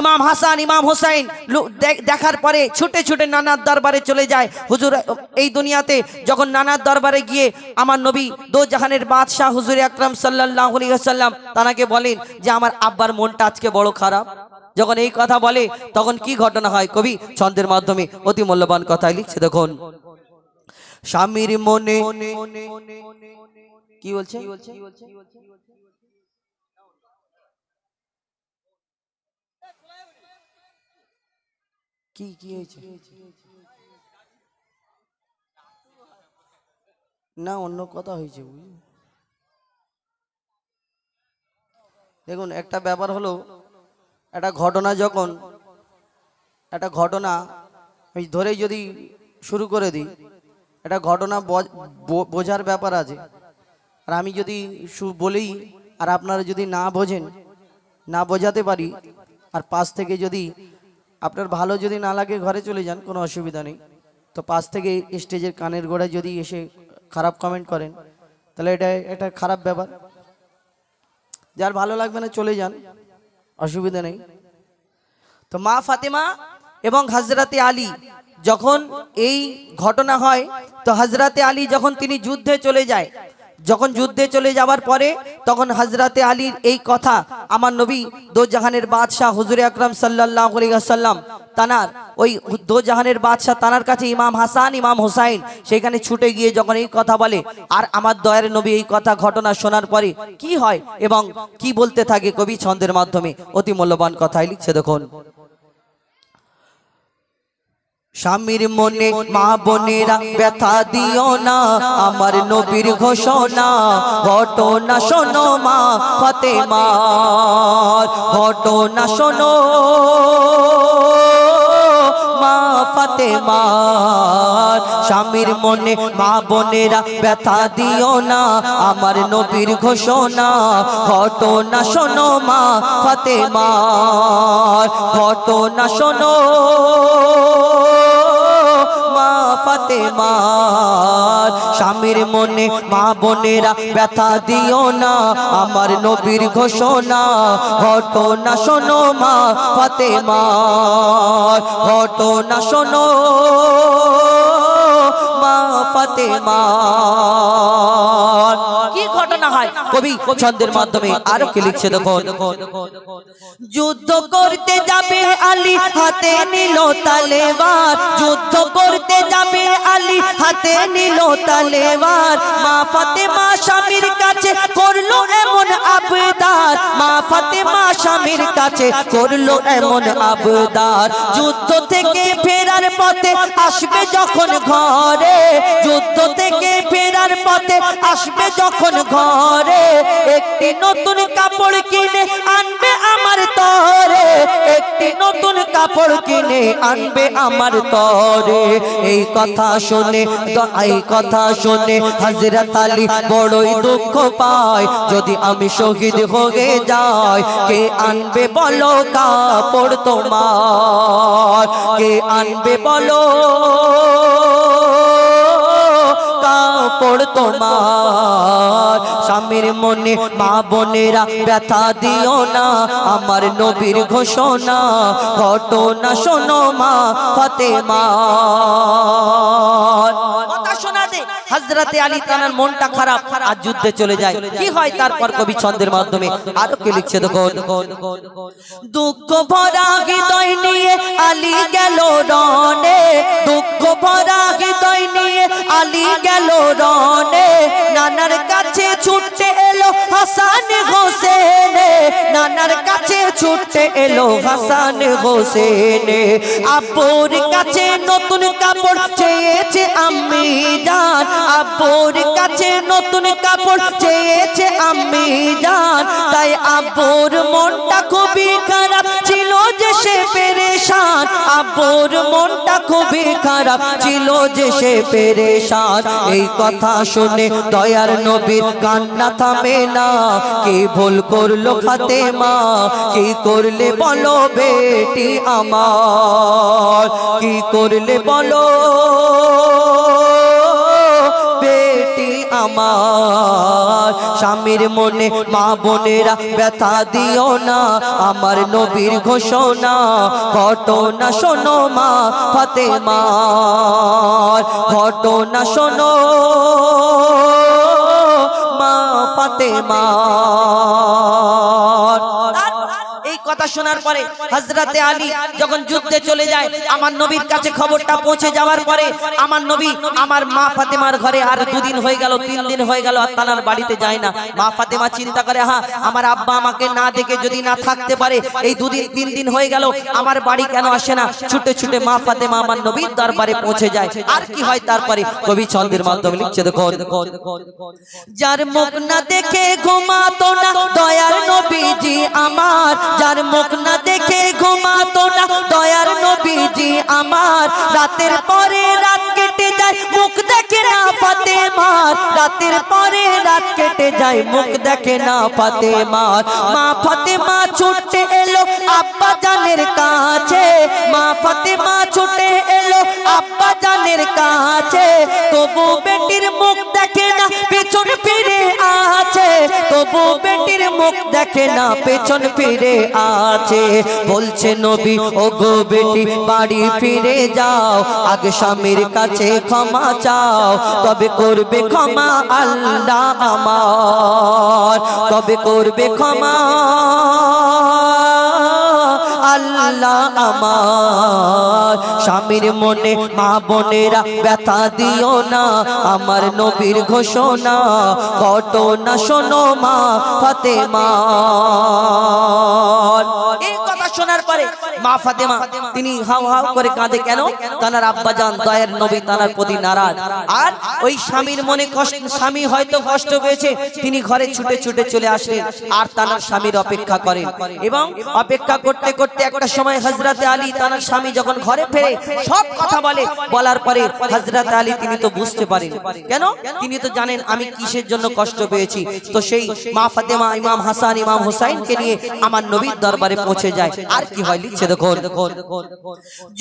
ইমাম হাসান ইমাম হুসাইন দেখার পরে ছুটে ছুটে নানার দরবারে চলে যায়। হুজুর এই দুনিয়াতে যখন নানার দরবারে গিয়ে আমার নবী দো জাহানের বাদশাহ হুজুর আকরাম সাল্লাল্লাহু আলাইহি ওয়াসাল্লাম তানাকে বলেন যে আমার আব্বার মনটা আজকে বড় খারাপ। যখন এই কথা বলে তখন কি ঘটনা হয় কবি ছন্দের মাধ্যমে অতি মূল্যবান কথা লিখছে। দেখুন, স্বামীর মনে কি বলছে, কি কি হয়েছে না অন্য কথা হয়েছে। দেখুন একটা ব্যাপার হলো, একটা ঘটনা যখন একটা ঘটনা আমি ধরেই যদি শুরু করে দিই, একটা ঘটনা বোঝার ব্যাপার আছে। আর আমি যদি বলি আর আপনারা যদি না বোঝেন, না বোঝাতে পারি, আর পাশ থেকে যদি আপনার ভালো যদি না লাগে ঘরে চলে যান, কোনো অসুবিধা নেই। তো পাশ থেকে স্টেজের কানের গোড়ায় যদি এসে খারাপ কমেন্ট করেন তাহলে এটা খারাপ ব্যাপার। যার ভালো লাগবে না চলে যান, অসুবিধা নেই। তো মা ফাতেমা এবং হযরতে আলী যখন এই ঘটনা হয়, তো হযরতে আলী যখন তিনি যুদ্ধে চলে যায়, যখন যুদ্ধে চলে যাওয়ার পরে তখন হযরতে আলীর এই কথা আমার নবী দো জাহানের বাদশাহ হুজুর আকরাম সাল্লাল্লাহু আলাইহি ওয়াসাল্লাম তানার ওই দো জাহানের বাদশাহ তানার কাছে ইমাম হাসান ইমাম হুসাইন সেখানে ছুটে গিয়ে যখন এই কথা বলে, আর আমার দয়ার নবী এই কথা ঘটনা শোনার পরে কি হয় এবং কি বলতে থাকে কবি ছন্দের মাধ্যমে অতি মূল্যবান কথাই লিখছে। দেখুন, স্বামীর মনে মা বোনেরা ব্যথা দিও না, আমার নবীর ঘোষণা ঘটনা শোনো মা ফাতেমার, ঘটনা শোনো মা ফাতেমার। স্বামীর মনে মা বোনেরা ব্যথা দিও না, আমার নবীর ঘোষণা ঘটনা শোনো মা ফাতেমার, ঘটনা শোনো মা ফাতেমার। স্বামীর মনে মা বোনেরা ব্যথা দিও না, আমার নবীর ঘোষণা ঘটনা শোনো মা ফাতেমার, ঘটনা শোনো মা ফাতেমার। কি ঘটনা হয় কবি ছন্দের মাধ্যমে আরো কি লিখছে। দেখুন, যুদ্ধ করতে যাবে আলী হাতে নিল তলোয়ার, যুদ্ধ করতে যাবে আলী হাতে নিল তলোয়ার। মা ফাতেমা স্বামীর কাছে করলো এমন আবদার, মা ফাতেমা স্বামীর কাছে করলো এমন আবদার। যুদ্ধ থেকে ফেরার পথে আসবে যখন ঘরে, যুদ্ধ থেকে ফেরার পথে আসবে যখন ঘরে, একটি নতুন কাপড় কিনে আনবে আমার তরে, একটি নতুন কাপড় কিনে আনবে আমার তরে। এই কথা শুনে হযরত আলী বড়ই দুঃখ পায়, যদি আমি শহীদ হয়ে যাই কে আনবে বলো কাপড় তোমার, কে আনবে বলো কাপড় তোমার। স্বামীর মনে মা বোনেরা ব্যথা দিও না, আমার নবীর ঘোষণা ঘটনা শোনো মা ফাতেমার। কথা শোনা দে হযরতে আলী তানার মনটা খারাপ আর যুদ্ধে চলে যায়। কি হয় তারপর কবি ছন্দের মাধ্যমে আরো কি লিখছে। দেখুন, দুঃখ ভরা হৃদয় নিয়ে আলী গেল রণে, দুঃখ ভরা হৃদয় নিয়ে আলী গেল রণে। নানার কাছে ছুটে এলো হাসান হোসেন, নানার কাছে ছুটে এলো হাসান হোসেন। আব্বুর কাছে নতুন কাপড় চেয়েছে আম্মি জান, আব্বুর কাছে নতুন কাপড় চেয়েছে আম্মি জান। তাই আব্বুর মনটা খুবই খারাপ ছিল যে সে পেরেশান, আব্বুর মনটা খুবই খারাপ ছিল যে সে পেরেশান। এই কথা শুনে দয়ার নবীর কান্না থামে না, কি ভুল করলো ফাতেমা, কি করলে বলো বেটি আমার, কি করলে বলো বেটি আমার স্বামীর মনে মা বোনেরা ব্যথা দিও না আমার নবীর ঘোষণা ঘটনা শোনো মা ফাতেমার ঘটনা শোনো মা ফাতেমার। এই কথা শোনার পরে হযরতে আলী যখন যুদ্ধে চলে যায় আমার নবীর কাছে খবরটা পৌঁছে যাওয়ার পরে আমার নবী আমার মা ফাতেমার ঘরে আর দুদিন হয়ে গেল 3 দিন হয়ে গেল আর তানার বাড়িতে যায় না। মা ফাতেমা চিন্তা করে হ্যাঁ আমার আব্বা আমাকে না দেখে যদি না থাকতে পারে এই 2 দিন 3 দিন হয়ে গেল আমার বাড়ি কেন আসে না। ছুটে ছুটে মা ফাতেমা আমার নবীর দরবারে পৌঁছে যায়। আর কি হয় তারপরে কবি ছন্দের মাধ্যমে লিখছে দেখো যার মুখ না দেখে ঘুমাতো না দয়ার নবীজি আমার যার মুখ না দেখে ঘুমাতো না দয়ার নবীজি আমার রাতের পরে রাত কেটে যায় মুখ দেখে না ফাতেমার রাতের পরে রাত কেটে যায় মুখ দেখে না ফাতেমার। মা ফাতেমা ছুটে এলো আব্বা জানের কাছে মা ফাতেমা ছুটে এলো আব্বা জানের কাছে তবু বেটির মুখ দেখে না পেছন ফিরে আছে তবু বেটির মুখ দেখে না পেছন ফিরে আছে। বলছে নবী ও গো বেটি বাড়ি ফিরে যাও আগে স্বামীর কাছে ক্ষমা চাও তবে করবে ক্ষমা আল্লাহ আমার তবে করবে ক্ষমা আল্লাহ আমার। স্বামীর মনে মা বোনেরা ব্যথা দিও না আমার নবীর ঘোষণা ঘটনা শোনো মা ফাতেমার। এই কথা শোনার পরে মা ফাতেমা তিনি হাউ হাউ করে কাঁদে কেন তানার আব্বাজান দয়ার নবী তানার প্রতি নারাজ। আর ওই স্বামীর মনে কষ্ট স্বামী হয়তো কষ্ট পেয়েছে তিনি ঘরে ছুটে ছুটে চলে আসলেন আর তানার স্বামীর অপেক্ষা করেন এবং অপেক্ষা করতে করতে একটা সময় হযরতে আলী তানার স্বামী যখন ঘরে ফেরে সব কথা বলার পরে হযরতে আলী তিনি তো বুঝতে পারেন কেন তিনি তো জানেন আমি কিসের জন্য কষ্ট পেয়েছি। তো সেই মা ফাতেমা ইমাম হাসান ইমাম হুসাইনকে নিয়ে আমার নবীর দরবারে পৌঁছে যায়। আর কি হয় লিখছে দেখো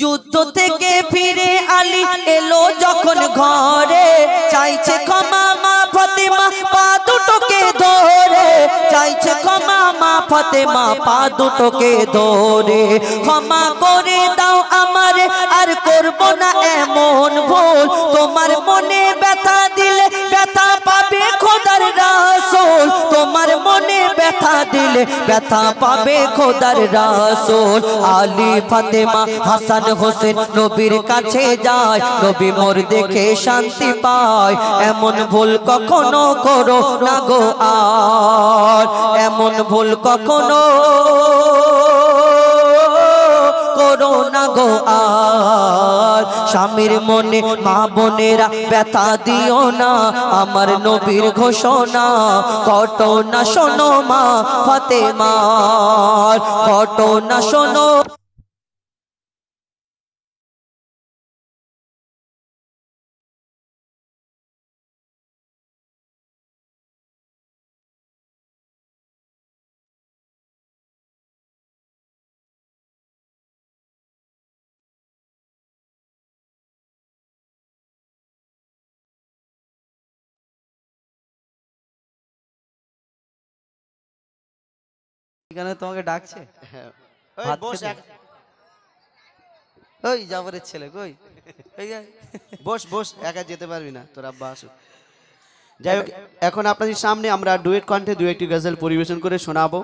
যুদ্ধ থেকে ফিরে আলী এলো যখন ঘরে চাইছে ক্ষমা মা ফাতেমা পা দুটোকে ধরে চাইছে ক্ষমা মা ফাতেমা পা দুটোকে ধরে ক্ষমা করে দাও আমারে আর করব না এমন ভুল তোমার মনে ব্যথা দিলে ব্যথা পাবে খোদার রাসূল তোমার মনে ব্যথা দিলে ব্যথা পাবে খোদার রাসূল। আলী ফাতেমা হাসান হোসেন নবীর কাছে যায় নবী মোর দেখে শান্তি পায় এমন ভুল কখনো করো না গো আর এমন ভুল কখনো করো না গো আর। স্বামীর মনে মা বোনেরা ব্যথা দিও না আমার নবীর ঘোষণা ঘটনা শোনো মা ফাতেমার ঘটনা শোনো। এখানে তোমাকে ডাকছে ওই জাবরের ছেলে কই বস বস একা যেতে পারবি না তোর আব্বা আসুক। যাই হোক এখন আপনাদের সামনে আমরা ডুয়েট কণ্ঠে দু একটি গজল পরিবেশন করে শোনাবো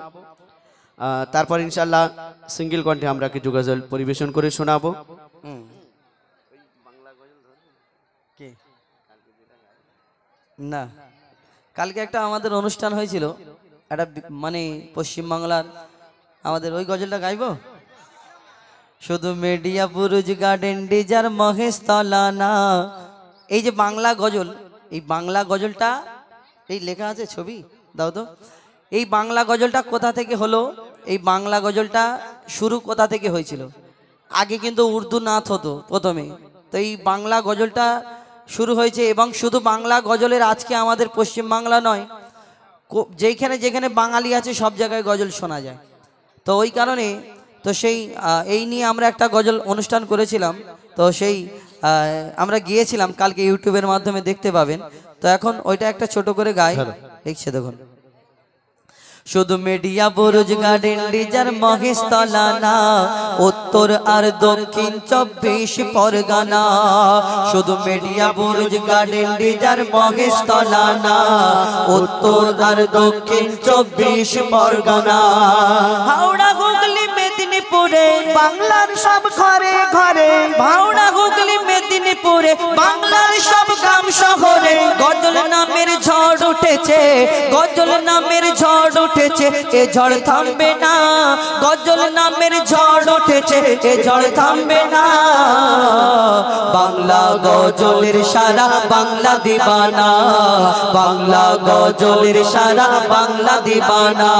তারপর ইনশাআল্লাহ সিঙ্গেল কণ্ঠে আমরা কিছু গজল পরিবেশন করে শোনাবো। না কালকে একটা আমাদের অনুষ্ঠান হয়েছিল একটা মানে পশ্চিমবাংলার আমাদের ওই গজলটা গাইবো শুধু মিডিয়া পুরুষ গার্ডেন ডিজার মহেশ তলানা এই যে বাংলা গজল এই বাংলা গজলটা এই লেখা আছে ছবি দাও তো এই বাংলা গজলটা কোথা থেকে হলো এই বাংলা গজলটা শুরু কোথা থেকে হয়েছিল আগে কিন্তু উর্দু নাথ হতো প্রথমে তো এই বাংলা গজলটা শুরু হয়েছে এবং শুধু বাংলা গজলের আজকে আমাদের পশ্চিমবাংলা নয় যেখানে যেখানে বাঙালি আছে সব জায়গায় গজল শোনা যায় তো ওই কারণে তো সেই এই নিয়ে আমরা একটা গজল অনুষ্ঠান করেছিলাম তো সেই আমরা গিয়েছিলাম কালকে ইউটিউবের মাধ্যমে দেখতে পাবেন তো এখন ওইটা একটা ছোট করে গাই, লিখছে দেখুন। শুধু media Buruj garden desire Maheshtala না, উত্তর আর দক্ষিণ 24 পরগনা। শুধু media Buruj garden desire Maheshtala না, উত্তর আর দক্ষিণ 24 পরগনা। হাওড়া হুগলি মেদিনীপুরে বাংলার সব ঘরে ঘরে, হাওড়া হুগলি মেদিনীপুরে বাংলার সব গ্রাম শহরে গজল নামের ঝড় উঠেছে, গজল নামের ঝড় উঠেছে, এ ঝড় থামবে না। গজল নামের ঝড় উঠেছে, এ ঝড় থামবে না। বাংলা গজলের সারা বাংলা দিবানা, বাংলা গজলের সারা বাংলা দিবানা,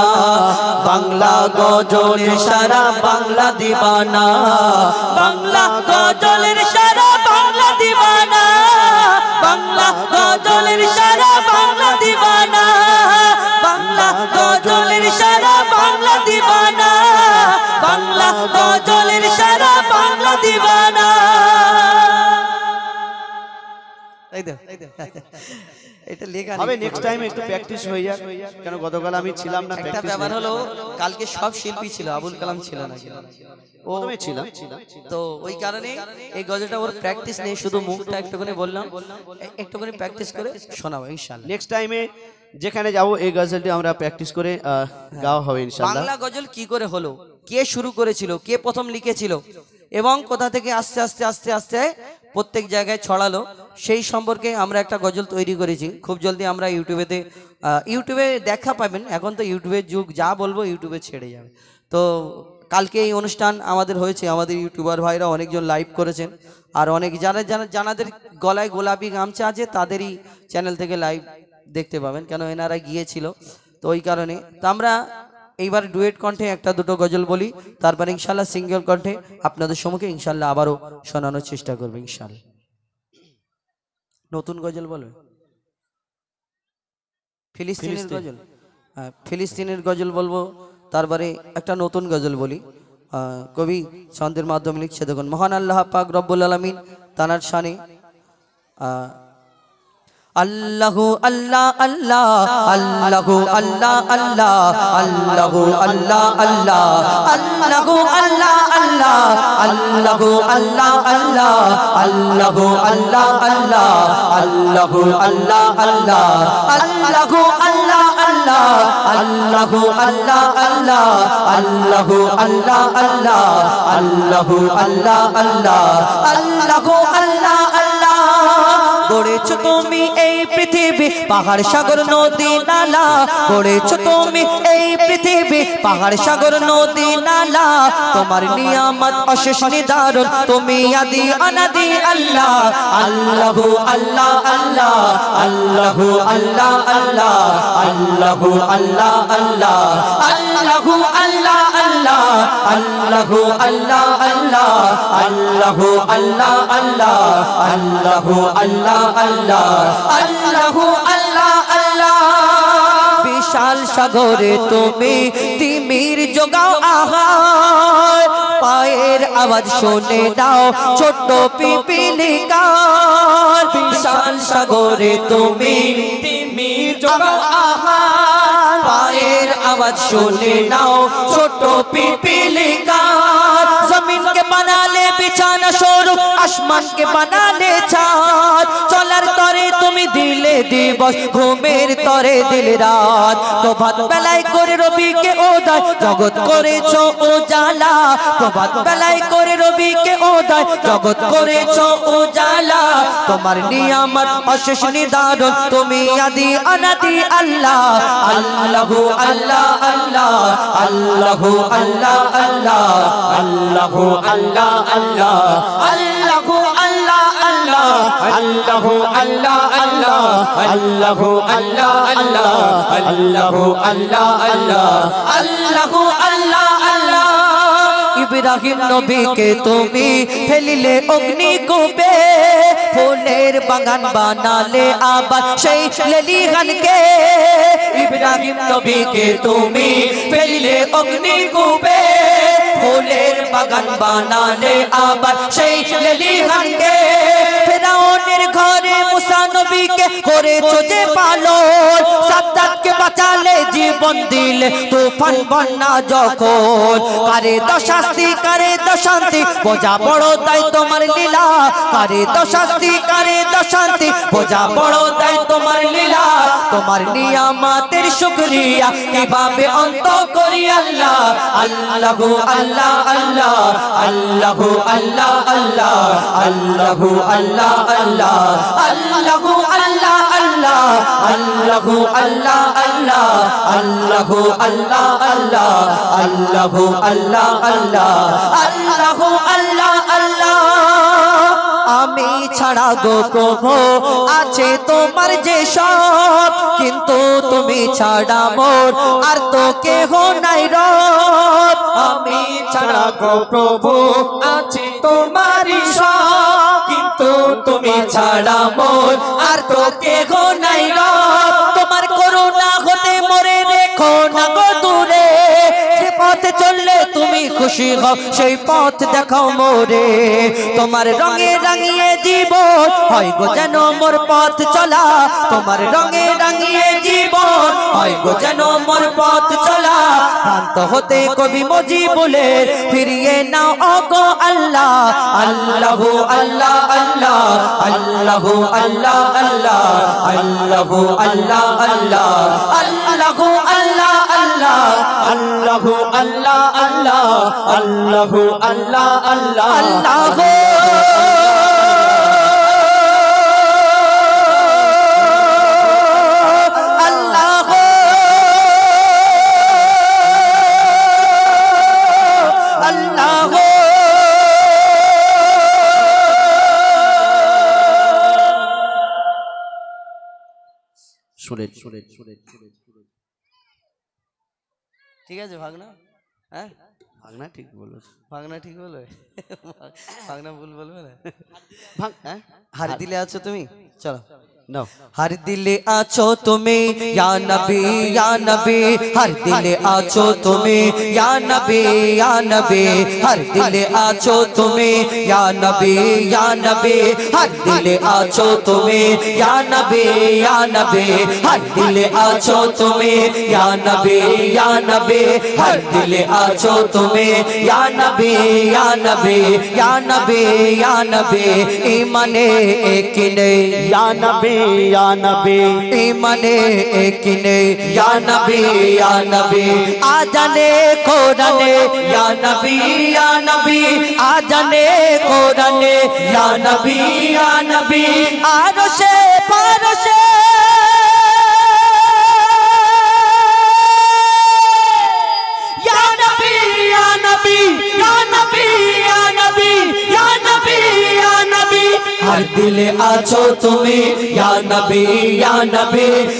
বাংলা গজলের সারা বাংলা দিবানা, বাংলা গজলের সারা বাংলা দিবানা, বাংলা গজলের সারা বাংলা দিবানা, বাংলা গজলের সারা বাংলা দিবানা, বাংলা গজলের সারা বাংলা দিবানা। এটা লেখা হবে নেক্সট টাইম একটু প্র্যাকটিস হয়ে যাক, কেন গতকাল আমি ছিলাম না। একটা ব্যাপার হলো কালকে সব শিল্পী ছিল, আবুল কালাম ছিল না, ও তুমি ছিলাম। তো ওই কারণে এই গজলটা ওর প্র্যাকটিস নেই, শুধু মুখটা একটুখানি বললাম, একটুখানি প্র্যাকটিস করে শোনাবো ইনশাআল্লাহ। নেক্সট টাইমে যেখানে যাব এই গজলটি আমরা প্র্যাকটিস করে গাওয়া হবে ইনশাআল্লাহ। বাংলা গজল কি করে হলো, কে শুরু করেছিল, কে প্রথম লিখেছিল এবং কোথা থেকে আস্তে আস্তে আস্তে আস্তে প্রত্যেক জায়গায় ছড়ালো, সেই সম্পর্কে আমরা একটা গজল তৈরি করেছি। খুব জলদি আমরা ইউটিউবে দেখা পাবেন। এখন তো ইউটিউবের যুগ, যা বলবো ইউটিউবে ছেড়ে যাবে। তো কালকে এই অনুষ্ঠান আমাদের হয়েছে, আমাদের ইউটিউবার ভাইরা অনেকজন লাইভ করেছেন, আর অনেক যাদের গলায় গোলাপি গামছা আছে তাদেরই চ্যানেল থেকে লাইভ দেখতে পাবেন, কেন এনারা গিয়েছিল। তো ওই কারণে তো আমরা এইবার ডুয়েট কণ্ঠে একটা দুটো গজল বলি, তারপর ইনশাল্লাহ সিঙ্গেল কণ্ঠে আপনাদের সম্মুখে ইনশাল্লাহ আবারও শোনানোর চেষ্টা করবো ইনশাল্লাহ। নতুন গজল বলবে, ফিলিস্তিনের গজল, হ্যাঁ ফিলিস্তিনের গজল বলবো। তারপরে একটা নতুন গজল বলি, কবি ছন্দের মাধ্যমে লিখছে দেখুন। মহান আল্লাহ পাক রব্বুল আলামিন তানার শানে আল্লাহু আল্লাহ আল্লাহ, আল্লাহু আল্লাহ আল্লাহ, আল্লাহু আল্লাহ আল্লাহ, আল্লাহু আল্লাহ আল্লাহ, আল্লাহু আল্লাহ আল্লাহ, আল্লাহু আল্লাহ আল্লাহ, আল্লাহু আল্লাহ আল্লাহ, আল্লাহু আল্লাহ আল্লাহ, আল্লাহু আল্লাহ আল্লাহ, আল্লাহু আল্লাহ আল্লাহ, আল্লাহু আল্লাহ আল্লাহ, আল্লাহু আল্লাহ আল্লাহ। গড়েছো তুমি এই পৃথিবী পাহাড় সাগর নদী নালা, গড়েছো তুমি এই পৃথিবী পাহাড় সাগর নদী নালা, তোমার নিয়ামত অশেষ নিদারুন, তুমি আদি অনাদি আল্লাহ। আল্লাহু আল্লাহ আল্লাহ, আল্লাহু আল্লাহ আল্লাহ, আল্লাহু আল্লাহ আল্লাহ, আল্লাহু আল্লাহ আল্লাহ, আল্লাহু আল্লাহ আল্লাহ, আল্লাহু আল্লাহ আল্লাহ, আল্লাহু আল্লাহ আল্লাহ, আল্লাহু আল্লাহ আল্লাহ। বিশাল সাগরে তুমি তিমির যোগাও আহার, পায়ের আওয়াজ শুনে দাও ছোট্ট পিপিলিকার। বিশাল সাগরে তুমি তিমির যোগাও আহার, পায়ের আওয়াজ শুনে নাও ছোট্ট পিপিলিকার। জমিন কে বানালে বিছানা স্বরূপ, আসমান কে বানালে ছাদ, চলার তরে তুমি দিলে দিবস, ঘুমের তরে দিলে রাত। প্রভাত বেলায় করে রবিকে উদয়, জগৎ করেছো উজালা। প্রভাত বেলায় করে রবিকে উদয়, জগৎ করেছো উজালা। তোমার নিয়ামত অশেষ নিদারুন, তুমি আদি অনাদি আল্লাহ। আল্লাহু আল্লাহ আল্লাহ, আল্লাহু আল্লাহ আল্লাহ, আল্লাহু আল্লাহ আল্লাহ, আল্লাহু আল্লাহ আল্লাহ, আল্লাহু আল্লাহ আল্লাহ, আল্লাহু আল্লাহ আল্লাহ, আল্লাহু আল্লাহ আল্লাহ, আল্লাহু আল্লাহ আল্লাহ। ইব্রাহিম নবীকে তুমি ফেলিলে অগ্নিকূপে, ফুলের বাগান বানালে আবার সেই লেলিহানকে। ইব্রাহিম নবীকে তুমি ফেলিলে অগ্নিকূপে, ফুলের বাগান বানালে আবার সেই লেলিহানকে। ফেরাউনের ঘরে মুসা নবীকে করেছো যে পালন সাদ্দাতকে বাঁচালে জীবন দিলে তুফান বন্যা যখন কারে দশাস্তি কারে দশান্তি বোঝা বড় তাই তোমার লীলা কারে দশাস্তি কারে দশান্তি বোঝা বড় তাই তোমার লীলা তোমার নিয়ামতের শুকরিয়া কিভাবে অন্ত করি আল্লাহ আল্লাহু আল্লাহ আল্লাহ আল্লাহু আল্লাহ আল্লাহ আল্লাহু আল্লাহ আল্লাহ আল্লাহু আল্লাহ আল্লাহ আল্লাহু আল্লাহ আল্লাহ আল্লাহু আল্লাহ আল্লাহ আল্লাহু আল্লাহ আল্লাহ আল্লাহু আল্লাহ আল্লাহ আমি ছাড়া গো প্রভু আছে তোমার যে সব কিন্তু তুমি ছাড়া মোর আর তো কেহ নাই রব আমি ছাড়া গো প্রভু আছে তোমারই সব কিন্তু তুমি ছাড়া মোর আর তো কেহ নাই রব তোমার করুণা হতে মরে রেখো না গো দূরে যে পথে চললে তুমি খুশি হও সেই পথ দেখাও মোরে তোমার রঙে রাঙিয়ে জীবন হয় গো যেন মোর পথ চলা তোমার রঙে রাঙিয়ে জীবন হয় গো যেন মোর পথ চলা শান্ত হতে কবি মুজিবুলে ফিরিয়ে নাও ওগো আল্লাহ আল্লাহু আল্লাহ আল্লাহ আল্লাহু আল্লাহ আল্লাহ আল্লাহু আল্লাহ আল্লাহ আল্লাহু আল্লাহ আল্লাহ আল্লাহু আল্লাহ আল্লাহ আল্লাহু আল্লাহ আল্লাহ আল্লাহু ঠিক আছে ভাগনা হ্যাঁ ভাগনা ঠিক বলো ভাগনা ঠিক বলবে ভাগনা ভুল বলবে না ভাগ হ্যাঁ হার দিলে আছো তুমি চলো নাও हर दिल आछो तुम्हें या नबी हर दिल आछो तुम्हें या नबी हर दिल आछो तुम्हें या नबी हर दिल आछो तुम्हें या नबी हर दिल आछो तुम्हें या नबी हर दिल आछो तुम्हें या नबी या नबी ईमाने एक ने या नबी या नबी ईमाने एक ने या नबी आ जाने कोराने या नबी आ जाने कोराने या नबी आरशे पारशे या नबी या नबी या नबी या नबी या नबी या नबी हर दिल आछो तुम्हें या नबी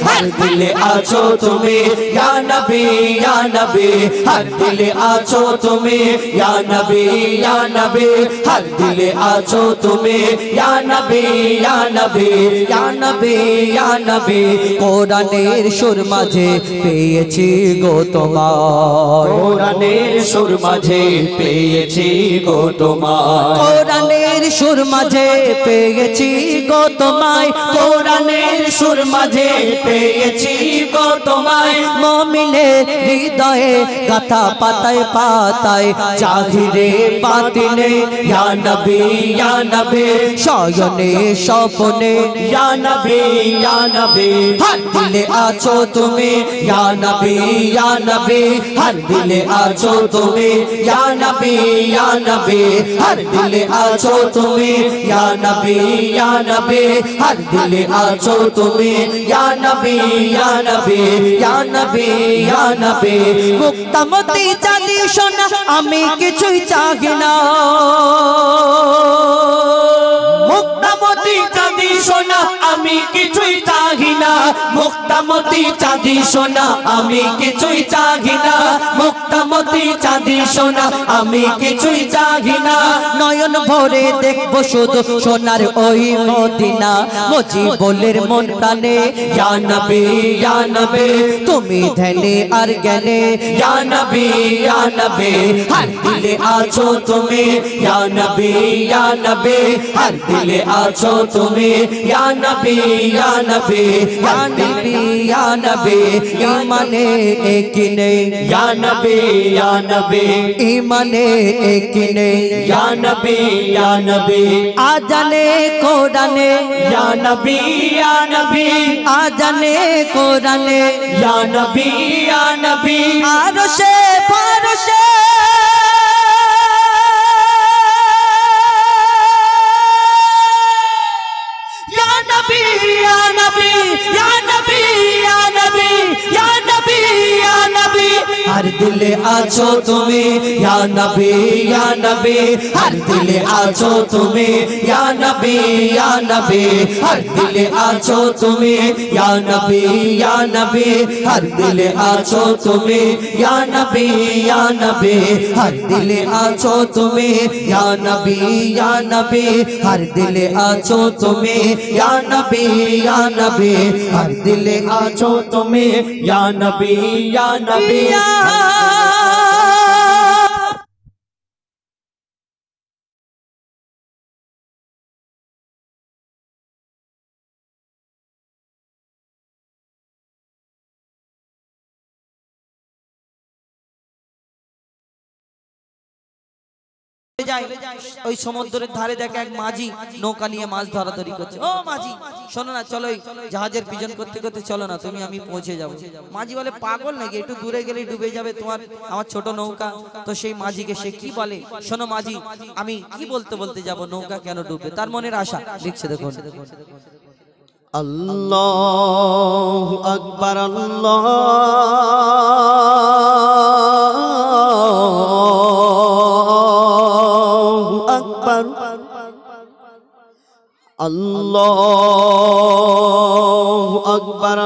हर दिल आछो तुम्हें या नबी हर दिल आछो तुम्हें या नबी हर दिल आछो तुम्हें या नबी या नबी কোরআনের সুর মাঝে পেয়েছি গো তোমার কোরআনের সুর মাঝে পেয়েছি গো তোমার কোরআনের সুর মাঝে পেয়েছি গো তোমায় কোরআনের সুর মাঝে পেয়েছি গো তোমায় মুমিনের হৃদয়ে গাথা পাতায় পাতায় জাহিরে বাতিনে ইয়া নবী শয়নে স্বপ্নে या नबी हर दिले आछो तुम्हें या नबी हर दिले आछो तुम्हें या नबी हर दिले आछो तुम्हें या नबी हर दिले आछो तुम्हें या नबी मुक्तमती चाँदी सोना आमी किछुई चाहि ना মুক্তামতি চাঁদি সোনা আমি কিছুই চাহি না মুক্তামতি চাঁদি সোনা আমি কিছুই চাহি না, মুক্তামতি চাঁদি সোনা আমি কিছুই চাহি না। নয়ন ভরে দেখবো শুধু সোনার ওই মদিনা, মুজিবুলের মন প্রাণে ইয়া নবী ইয়া নবী, তুমি ধ্যানে আর জ্ঞানে ইয়া নবী ইয়া নবী, হর দিলে আছো তুমি ইয়া নবী ইয়া নবী, হর দিলে আছো তুমি ইয়া নবী ইয়া নবী, ইয়া নবী ইয়া নবী। ইমানে একিনে ইয়া নবী ইয়া নবী, ইমানে একিনে ইয়া নবী ইয়া নবী, আজানে কোরআনে ইয়া নবী ইয়া নবী, আজানে কোরআনে ইয়া নবী ইয়া নবী, আরশে ফারশে ইয়া নবী ইয়া নবী, ইয়া নবী ইয়া নবী, ইয়া নবী ইয়া নবী, হর দিলে আছো তুমি ইয়া নবী ইয়া নবী, হর দিলে আছো তুমি ইয়া নবী ইয়া নবী, হর দিলে আছো তুমি ইয়া নবী ইয়া নবী, হর দিলে আছো তুমি ইয়া নবী ইয়া নবী, হর দিলে আছো তুমি ইয়া নবী ইয়া নবী, হর দিলে আছো তুমি ইয়া নবী ইয়া নবী, হর দিলে আছো তুমি ইয়া নবী ইয়া নবী। যায় ওই সমুদ্রের ধারে দেখে এক মাঝি নৌকা নিয়ে মাছ ধরাধরি করছে। ও মাঝি শোনো না, চলো জাহাজের পিছন করতে করতে চলো না, তুমি আমি পৌঁছে যাবো। মাঝি বলে পাগল নাকি, একটু দূরে গেলেই ডুবে যাবে তোমার আমার ছোট নৌকা। তো সেই মাঝিকে সে কি বলে, শোনো মাঝি আমি কি বলতে বলতে যাব, নৌকা কেন ডুবে, তার মনের আশা লিখছে দেখুন। আল্লাহু আকবার আল্লাহু আকবার, আল্লাহু আকবার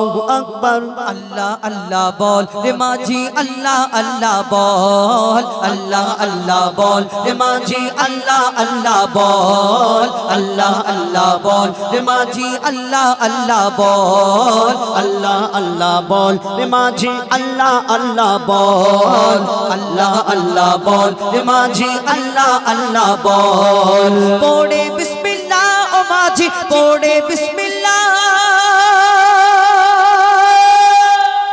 আল্লাহু আকবার। আল্লাহ আল্লাহ বল রে মাঝি, আল্লাহ আল্লাহ বল, আল্লাহ আল্লাহ বল রে মাঝি, আল্লাহ আল্লাহ বল, আল্লাহ আল্লাহ বল রে মাঝি, আল্লাহ আল্লাহ বল, আল্লাহ আল্লাহ বল রে মাঝি, আল্লাহ আল্লাহ বল, আল্লাহ আল্লাহ বল রে মাঝি, আল্লাহ আল্লাহ বল। পড়ে বিসমিল্লাহ ও মাঝি, পড়ে বিসমিল্লাহ,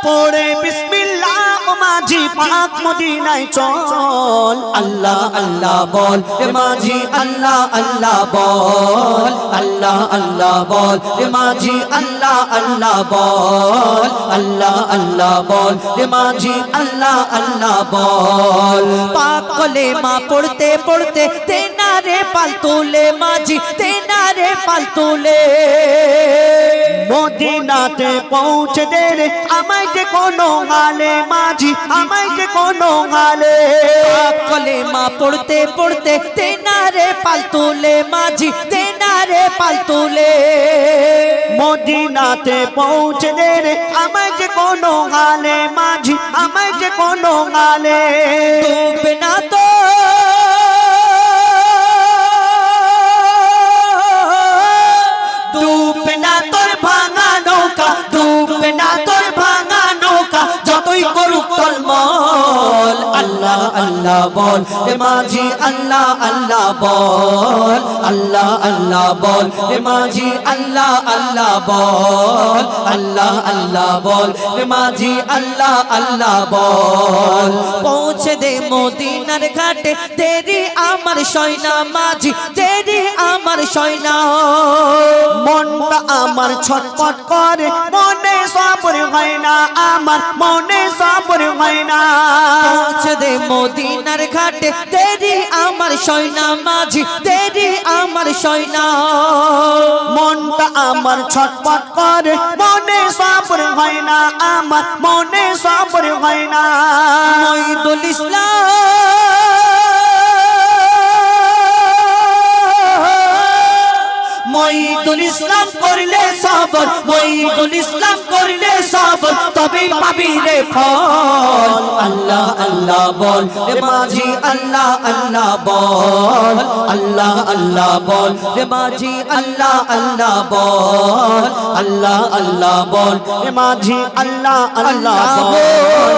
পড়ে বিসমিল্লাহ ও মাঝি পাক মদিনায় চল। আল্লাহ আল্লাহ বল রে মাঝি, আল্লাহ আল্লাহ বল, আল্লাহ আল্লাহ বল রে মাঝি, আল্লাহ আল্লাহ বল, আল্লাহ আল্লাহ বল রে মাঝি, আল্লাহ আল্লাহ বল। পাক কলেমা পড়তে পড়তে তেনা রে পাল তুলে মাঝি, তেনা রে পাল তুলে। মদিনাতে পৌঁছে দে রে আমায় যে কোনো গালে মাঝি, আমায় যে কোনো গালে। পাক কলেমা পড়তে পড়তে তেনা রে পাল তুলে মাঝি, তেনা রে পাল তুলে। মদিনাতে পৌঁছে দে রে আমায় যে কোনো গালে মাঝি, আমায় যে কোনো গালে। ডুবে না তো ডুবে না তোর ভাঙা নৌকা, ডুবে না তোর ভাঙা নৌকা, যতই করুক টলমল। আল্লাহ আল্লাহ বল রে মাঝি, আল্লাহ আল্লাহ বল, আল্লাহ আল্লাহ বল রে মাঝি, আল্লাহ আল্লাহ বল, আল্লাহ আল্লাহ বল রে মাঝি, আল্লাহ আল্লাহ বল। পৌঁছে দে মদিনার ঘাটে, তেরি আমার সয়না মাঝি, তেরি আমার সয়না। মনটা আমার ছটপট করে, মনে সবর হয় না আমার, মনে সবর হয় না। পৌঁছে দে মদিনার ঘাটে, তেরি আমার সয়না মাঝি, তেরি আমার সয়না। মনটা আমার ছটপট করে, মনে সবর হয় না আমার, মনে সবর হয় না। মঈদুল ইসলাম মঈদুল ইসলাম করলে সবর, মঈদুল ইসলাম করলে সবর, তবেই পাবি রে ফল। আল্লাহ আল্লাহ বল রে মাঝি, আল্লাহ আল্লাহ বল, আল্লাহ আল্লাহ বল রে মাঝি, আল্লাহ আল্লাহ বল, আল্লাহ আল্লাহ বল এ মাঝি আল্লাহ আল্লাহ বল।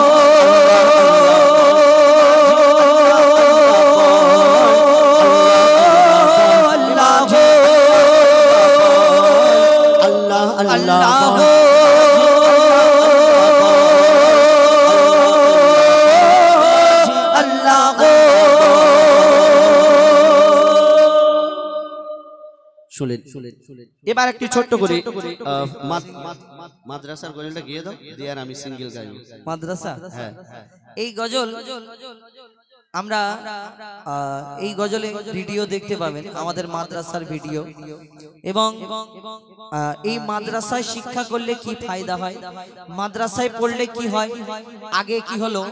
এবার একটি ছোট্ট করে মাদ্রাসার গজলটা গিয়ে দাও, দিয়ে আর আমি সিঙ্গেল গাইবো। মাদ্রাসা, হ্যাঁ এই গজল আমরা এই গজলে ভিডিও দেখতে পাবেন, আমাদের মাদ্রাসার ভিডিও। এবং এই মাদ্রাসায় শিক্ষা করলে কি ফায়দা হয়, মাদ্রাসায় পড়লে কি হয়। আগে কি হলো,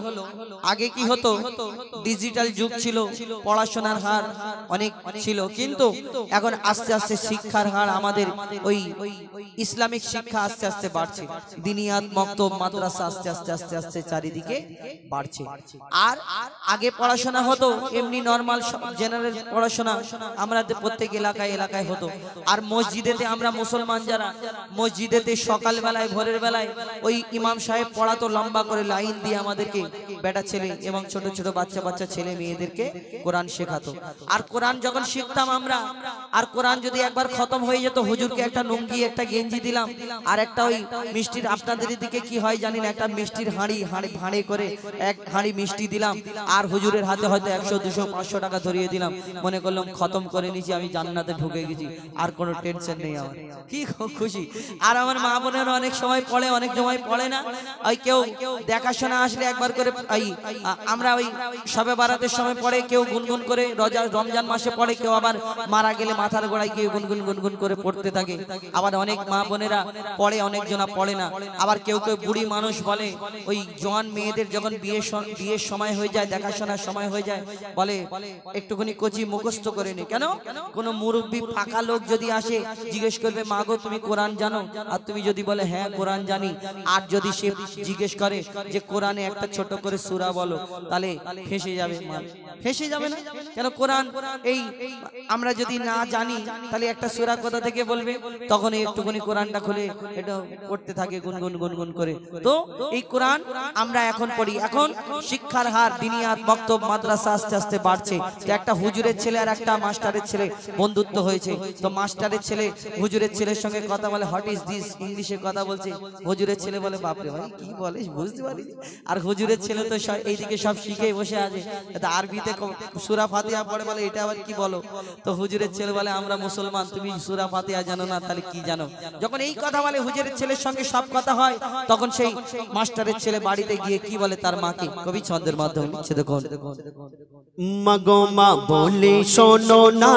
আগে কি হতো, ডিজিটাল যুগ ছিল, পড়াশোনার হার অনেক ছিল, কিন্তু এখন আস্তে আস্তে শিক্ষার হার আমাদের ওই ইসলামিক শিক্ষা আস্তে আস্তে বাড়ছে, দিনিয়াত মক্তব মাদ্রাসা আস্তে আস্তে আস্তে আস্তে চারিদিকে বাড়ছে। আর আগে পড়াশোনা হতো এমনি নরমাল জেনারেল পড়াশোনা আমাদের প্রত্যেক এলাকায় এলাকায় হতো। আর মসজিদেতে আমরা মুসলমান যারা মসজিদেতে সকাল বেলায় ভোরের বেলায় ওই ইমাম সাহেব পড়াতো লম্বা করে লাইন দিয়ে আমাদেরকে বেটা ছেলে এবং ছোট ছোট বাচ্চা বাচ্চা ছেলে মেয়েদেরকে কোরআন শেখাতো। আর কোরআন যখন শিখতাম আমরা, আর কোরআন যদি একবার খতম হয়ে যেত, হুজুরকে একটা লুঙ্গি একটা গেঞ্জি দিলাম আর একটা ওই মিষ্টির, আপনাদের দিকে কি হয় জানি না, একটা মিষ্টির হাঁড়ি করে এক হাঁড়ি মিষ্টি দিলাম আর হুজুরের হাতে হয়তো 100 200 500 টাকা ধরিয়ে দিলাম, মনে করলাম খতম করে নিয়েছি, আমি জান্নাতে ঢুকে গেছি, আর কোনো টেনশন নেই আমার, কি খুশি। আর আমার মা বোনেরা অনেক সময় পড়ে, অনেক সময় পড়ে না, ওই কেউ দেখাশোনা আসলে একবার করে আমরা ওই শবে বারাতের সময় পড়ে, কেউ গুনগুন করে রমজান মাসে পড়ে, কেউ আবার মারা গেলে মাথার গোড়ায় কেউ গুনগুন গুনগুন করে পড়তে থাকে। আবার অনেক মা বোনেরা পড়ে, অনেক জনা পড়ে না। আবার কেউ কেউ বুড়ি মানুষ বলে, ওই জওয়ান মেয়েদের যখন বিয়ের সময় হয়ে যায়, দেখাশোনার সময় হয়ে যায়, বলে একটুখানি কচি মুখস্থ করে নি। কেন? কোন মুরব্বী ফাঁকা লোক যদি আসে জিজ্ঞেস করবে, মা গো তুমি কোরআন জানো? আর তুমি যদি বলে হ্যাঁ কোরআন জানি, আর যদি সে জিজ্ঞেস করে যে কোরআনে একটা ছোট করে সূরা বলো, তাহলে ফেঁসে যাবে, ফেঁসে যাবে না? কেন? কোরআন এই আমরা যদি না জানি তাহলে একটা সূরা কোথা থেকে বলবে? তখন একটুখানি কোরআনটা খুলে এটা পড়তে থাকে গুনগুন গুনগুন করে। তো এই কোরআন আমরা এখন পড়ি। এখন শিক্ষার হার দিনিয়াত মক্তব মাদ্রাসা আস্তে আস্তে বাড়ছে। একটা হুজুরের ছেলে আর একটা মাস্টারের ছেলে বন্ধুত্ব হয়েছে, তো মাস্টারের ছেলে হুজুরের ছেলের সঙ্গে কথা বলে, হোয়াট ইজ দিস, ইংলিশে কথা বলছে, হুজুরের ছেলে বলে বাপরে ভাই কি বলে বুঝতে পারি। আর হুজুরের ছেলে তো এইদিকে সব শিখে বসে আছে, আরবিতে সূরা ফাতিহা পড়ে, বলে এটা আবার কি বলো? তো হুজুরের ছেলে বলে আমরা মুসলমান, তুমি সূরা ফাতিহা জানো না, তাহলে কি জানো? যখন এই কথা বলে হুজুরের ছেলের সঙ্গে সব কথা হয়, তখন সেই মাস্টারের ছেলে বাড়িতে গিয়ে কি বলে তার মাকে, কবি ছন্দের মাধ্যমে লিখছে, দেখুন, মাগো মা বলে শোনো না,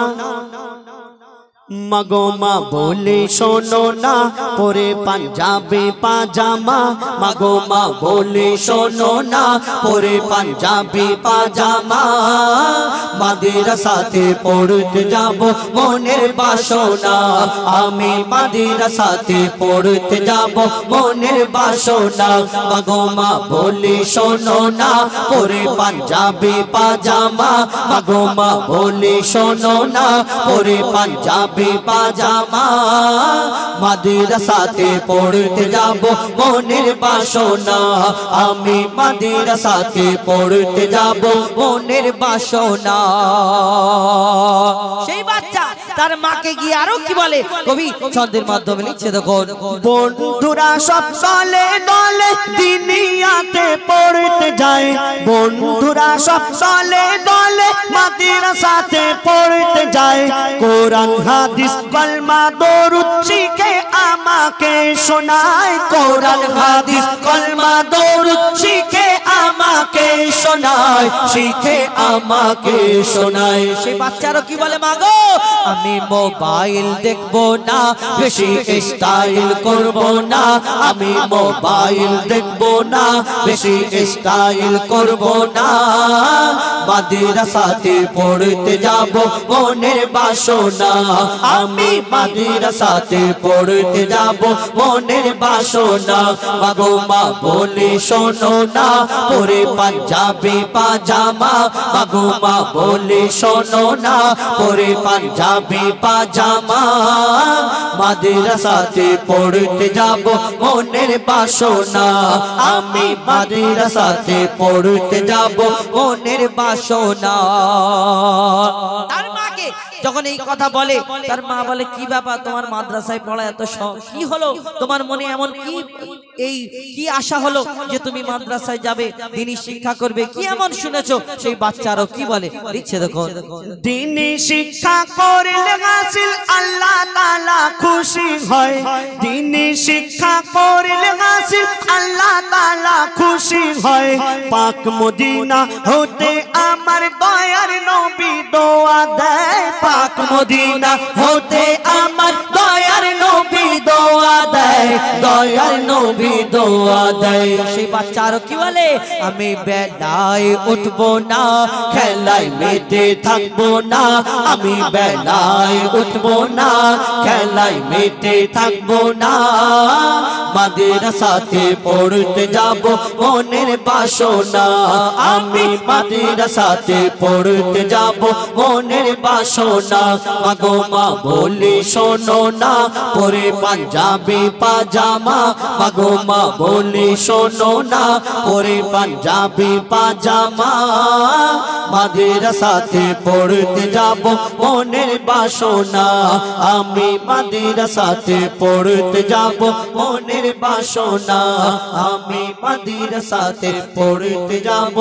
মাগো মা বলে শোনো না, পরে পাঞ্জাবি পাজামা, মাগো মা বলে শোনো না, পরে পাঞ্জাবি পাজামা, মাদ্রাসাতে পড়তে যাব মনের বাসনা, আমি মাদ্রাসাতে পড়তে যাব মনের বাসনা, মাগো মা বলে শোনো না, পরে পাঞ্জাবি পাজামা, মাগো মা বলে শোনো না, পরে পাঞ্জাবি পাজামা, মাদ্রাসাতে পড়তে যাব মনের বাসনা, আমি মাদ্রাসাতে পড়তে যাব মনের বাসনা। সেই বাচ্চা তার মাকে গিয়ে আরো কি বলে, কবি ছন্দের মাধ্যমে লিখছে, দেখুন, বন্ধুরা সব দলে দলে দুনিয়াতে পড়তে যায়, বন্ধুরা সব দলে দলে মাদ্রাসাতে পড়তে যায়, কোরআন হাদিস কলমা দরুদ শিখে আমাকে শোনায়, কোরআন হাদিস কলমা দরুদ শিখে আমাকে শোনায়, শিখে আমাকে শোনায়। সে বাচ্চারও কি বলে, মাগো আমি মোবাইল দেখবো না, বেশি স্টাইল করবো না, আমি মোবাইল দেখবো না, বেশি স্টাইল করবো না, মাদ্রাসাতে পড়তে যাব মনের বাসনা আমি মাদ্রাসাতে পড়তে যাব মনের বাসনা মাগো মা বলে শোনো না পরে পাঞ্জাবি পাজামা মাগো মা বলে শোনো না পরে পাঞ্জাবি পাজামা মাদ্রাসাতে পড়তে যাব মনের বাসনা আমি মাদ্রাসাতে পড়তে যাব মনের বাসনা তার মাকে যখন এই কথা বলে তার মা বলে কি ব্যাপার তোমার মাদ্রাসায় পড়া এত শখ কি হলো তোমার মনে এমন কি এই কি আশা হলো যে তুমি মাদ্রাসায় যাবে দ্বীনি শিক্ষা করবে কি এমন শুনেছো সেই বাচ্চারও কি বলে লিখছে দেখো দ্বীনি শিক্ষা করলে হাসিল আল্লাহ তাআলা খুশি হয় দ্বীনি শিক্ষা করলে হাসিল আল্লাহ তাআলা খুশি হয় পাক মদিনা হতে আমার দয়ার নবী দোয়া দেয় পাক মদিনা হতে আমার দয়ার নবী দোয়া দেয় দয়ার নবী দোয়া দেয় সেই বাচ্চারও কি বলে আমি বেলায় উঠবো না খেলায় মেতে থাকবো না আমি বেলায় উঠবো না খেলায় মেতে থাকবো না মাদ্রাসাতে পড়তে যাব মনের বাসনা আমি মাদ্রাসাতে পড়তে যাব মনের বাসনা মাগো মা বলি শোনো না পরে পাঞ্জাবি পাজামা মাগো মা বলি শোনো না পরে পাঞ্জাবি পাজামা মাদ্রাসাতে পড়তে যাব মনের বাসনা আমি মাদ্রাসাতে পড়তে যাব মনের বাসনা আমি মাদ্রাসাতে পড়তে যাব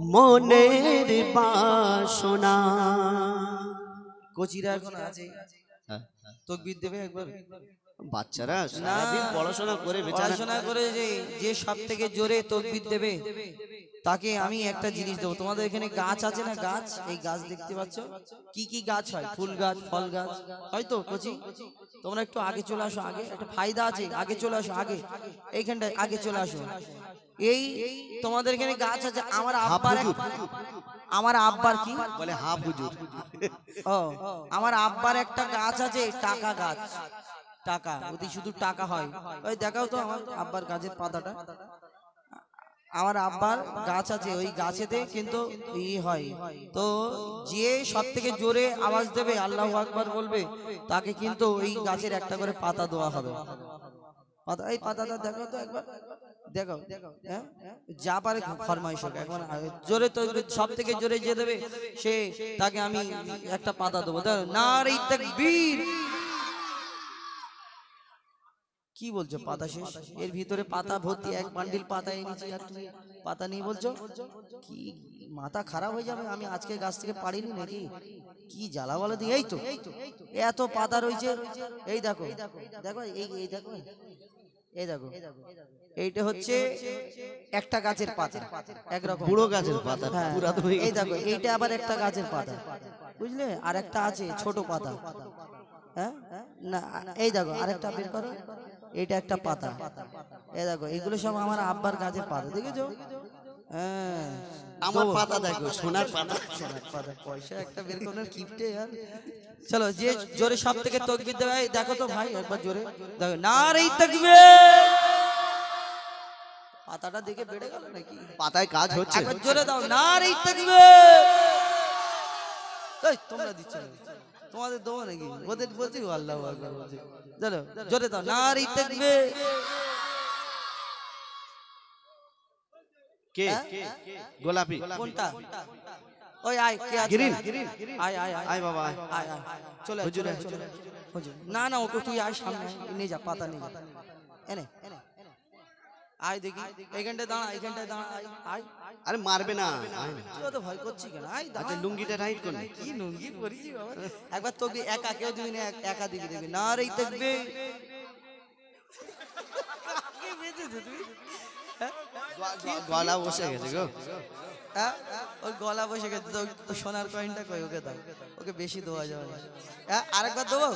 মনের বাসনা কোচিরা এখন আছে তাকবীর দেবে একবার বাচ্চারা সারাদিন পড়াশোনা করে বেচারা পড়াশোনা করে যে সব থেকে জোরে তাকবীর দেবে তাকে আমি একটা জিনিস দেবো তোমাদের এখানে গাছ আছে না গাছ এই গাছ দেখতে পাচ্ছ কি কি গাছ হয় ফুল গাছ ফল গাছ হয়তো কোচি তোমরা একটু আগে চলে আসো আগে একটা ফায়দা আছে আগে চলে আসো আগে এইখানটায় আগে চলে আসো এই তোমাদের এখানে গাছ আছে আমার আব্বার কি বলে হাফ হুজুর ও আমার আব্বার একটা গাছ আছে টাকা গাছ টাকা ওদি শুধু টাকা হয় ওই দেখাও তো আমার আব্বার গাছের পাতাটা আমার আব্বার গাছ আছে ওই গাছেতে কিন্তু ই হয় তো যে সব থেকে জোরে আওয়াজ দেবে আল্লাহু আকবার বলবে তাকে কিন্তু ওই গাছের একটা করে পাতা দেওয়া হবে পাতা এই পাতাটা দেখো তো একবার দেখো হ্যাঁ যা পারে ফরমাইশ হোক এখন জোরে তো সব থেকে জোরে যে দেবে সে তাকে আমি একটা পাতা দেবো নারে তাকবীর কি বলছো পাতা শেষ এর ভিতরে পাতা ভর্তি এক বান্ডিল পাতা এনেছি আর তুমি পাতা নেই বলছো কি মাথা খারাপ হয়ে যাবে আমি আজকে গাছ থেকে পারিনি নাকি কি জ্বালা বলে দিই এই তো এত পাতা রয়েছে এই দেখো দেখো এই দেখো এই দেখো এইটা হচ্ছে একটা গাছের পাতা একরকম বুড়ো গাছের পাতা পুরাতন হয়ে এই দেখো এইটা আবার একটা গাছের পাতা বুঝলে আর একটা আছে ছোট পাতা হ্যাঁ না এই দেখো আরেকটা বের করো এইটা একটা পাতা এই দেখো এগুলো সব আমার আব্বার গাছের পাতা দেখেছো হ্যাঁ আমার পাতা দেখো সোনার পাতা পয়সা একটা বের করার কিপটে यार চলো যে জোরে সব থেকে তাকবীর দেবে দেখো তো ভাই একবার জোরে দেখো নারে তাকবীর পাতাটা দেখে বেড়ে গেল নাকি পাতায় কাজ হচ্ছে একবার জোরে দাও নারে তাকবীর এই তোমরা দিচ্ছ না তোমাদের দেবো নাকি ওদের বলছি আল্লাহু আকবার বলছি চলো জোরে দাও নারে তাকবীর কে গোলাপি কোনটা ওই আয় কে আছে গ্রিন আয় আয় আয় বাবা আয় আয় আয় চলে হুজুর চলে হুজুর না না ওকে তুই আয় সামনে নিয়ে যা পাতা নিয়ে যা এনে আয় দেখি এইখানটায় দাঁড়া আয় আরে মারবে না তুই তো ভয় করছিস কেন আয় আচ্ছা লুঙ্গিটা টাইট করুন কি লুঙ্গি পরিছি বাবা একবার তোকে একা কেউ দিবি না একা দিবি দেখবি না রে দেখবে কি বেঁচেছে তুই গলা বসে গেছে গো হ্যাঁ ওই গলা বসে গেছে তো ওই সোনার কয়েনটা কই ওকে দাও, ওকে বেশি দেওয়া যাবে না। হ্যাঁ আরেকবার দেবো,